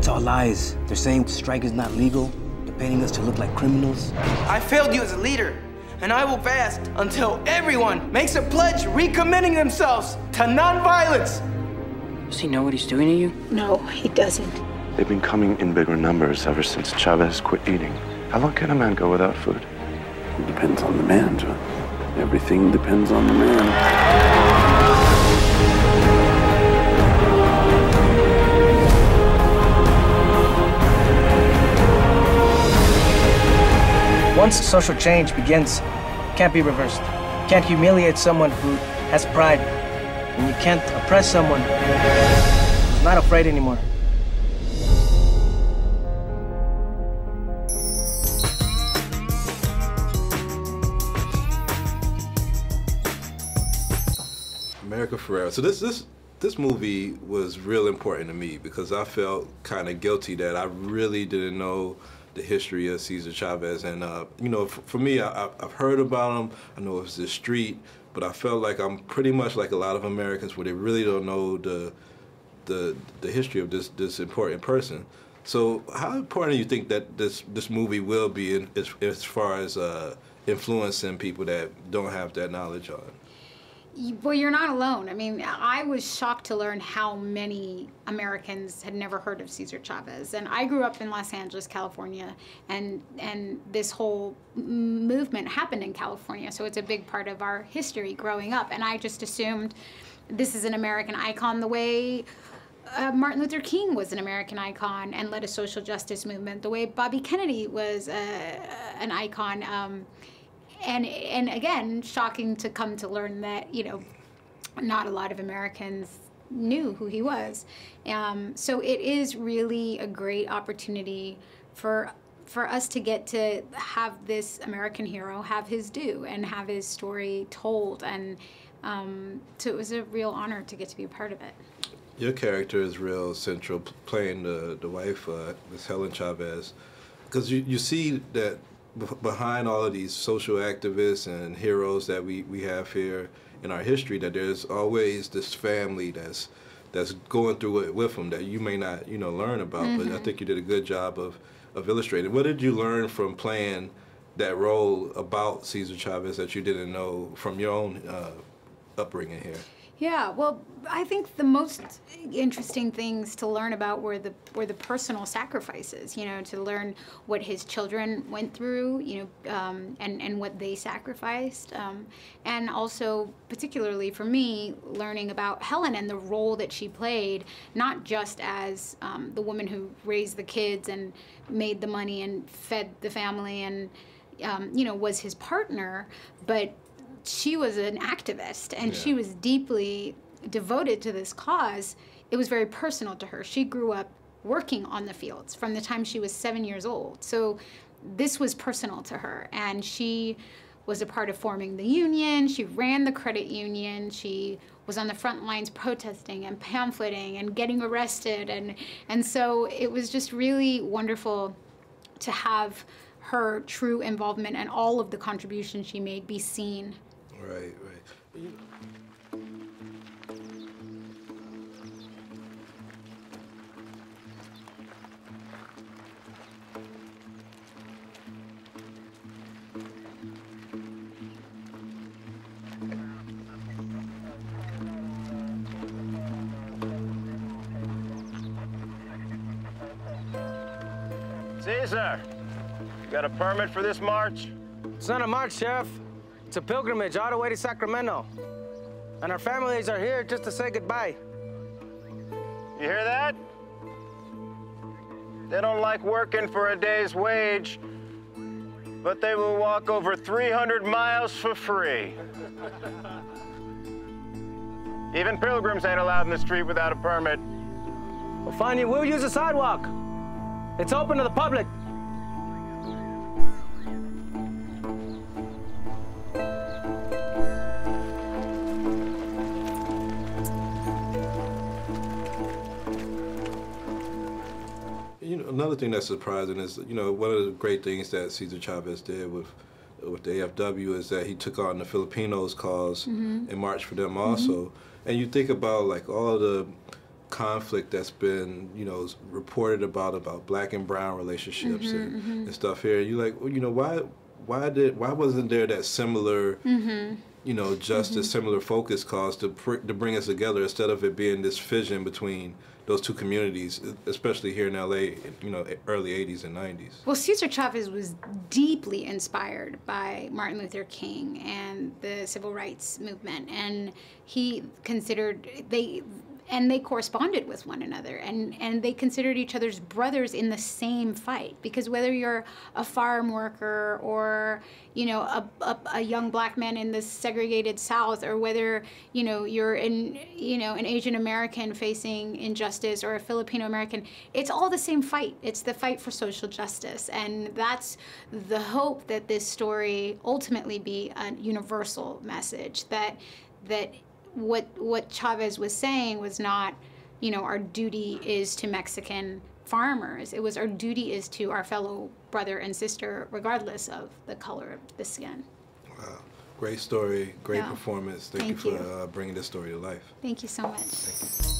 It's all lies. They're saying the strike is not legal. They're painting us to look like criminals. I failed you as a leader, and I will fast until everyone makes a pledge recommitting themselves to nonviolence. Does he know what he's doing to you? No, he doesn't. They've been coming in bigger numbers ever since Chavez quit eating. How long can a man go without food? It depends on the man, John. Everything depends on the man. Once social change begins, it can't be reversed. You can't humiliate someone who has pride, and you can't oppress someone who's not afraid anymore. America Ferrera. So this movie was real important to me because I felt kind of guilty that I really didn't know the history of Cesar Chavez. And you know, for me, I've heard about him. I know it's the street, but I felt like I'm pretty much like a lot of Americans where they really don't know the history of this important person. So how important do you think that this movie will be as far as influencing people that don't have that knowledge on it? Well, you're not alone. I mean, I was shocked to learn how many Americans had never heard of Cesar Chavez. And I grew up in Los Angeles, California, and this whole movement happened in California. So it's a big part of our history growing up. And I just assumed this is an American icon the way Martin Luther King was an American icon and led a social justice movement, the way Bobby Kennedy was an icon. And again, shocking to come to learn that, you know, not a lot of Americans knew who he was. So it is really a great opportunity for us to get to have this American hero have his due and have his story told. And so it was a real honor to get to be a part of it. Your character is real central, playing the wife, Miss Helen Chavez, because you see that behind all of these social activists and heroes that we have here in our history, that there's always this family that's going through it with them that you may not, you know, learn about. But I think you did a good job of illustrating. What did you learn from playing that role about Cesar Chavez that you didn't know from your own upbringing here? Yeah, well, I think the most interesting things to learn about were the personal sacrifices, you know, to learn what his children went through, you know, and what they sacrificed. And also, particularly for me, learning about Helen and the role that she played, not just as the woman who raised the kids and made the money and fed the family and, you know, was his partner, but she was an activist, and she was deeply devoted to this cause. It was very personal to her. She grew up working on the fields from the time she was 7 years old. So this was personal to her, and she was a part of forming the union. She ran the credit union. She was on the front lines protesting and pamphleting and getting arrested. And so it was just really wonderful to have her true involvement and all of the contributions she made be seen. Right, right. Cesar, you got a permit for this march? It's not a march, Sheriff. It's a pilgrimage all the way to Sacramento. And our families are here just to say goodbye. You hear that? They don't like working for a day's wage, but they will walk over 300 miles for free. Even pilgrims ain't allowed in the street without a permit. Well, fine, we'll use the sidewalk. It's open to the public. You know, another thing that's surprising is, you know, one of the great things that Cesar Chavez did with the AFW is that he took on the Filipinos' cause and marched for them also. And you think about like all the conflict that's been, you know, reported about black and brown relationships and stuff here. You're like, well, you know, why wasn't there that similar, you know, justice, similar focus cause to bring us together instead of it being this fission between those two communities, especially here in LA, you know, early 80s and 90s. Well, Cesar Chavez was deeply inspired by Martin Luther King and the civil rights movement, and he considered they corresponded with one another, and they considered each other's brothers in the same fight, because whether you're a farm worker or, you know, a young black man in the segregated South, or whether, you know, you're an Asian American facing injustice, or a Filipino American, it's all the same fight. It's the fight for social justice, and that's the hope that this story ultimately be a universal message, that what Chavez was saying was not, you know, our duty is to Mexican farmers. It was our duty is to our fellow brother and sister, regardless of the color of the skin. Wow. Great story, great performance. Thank you for bringing this story to life. Thank you so much. Thank you.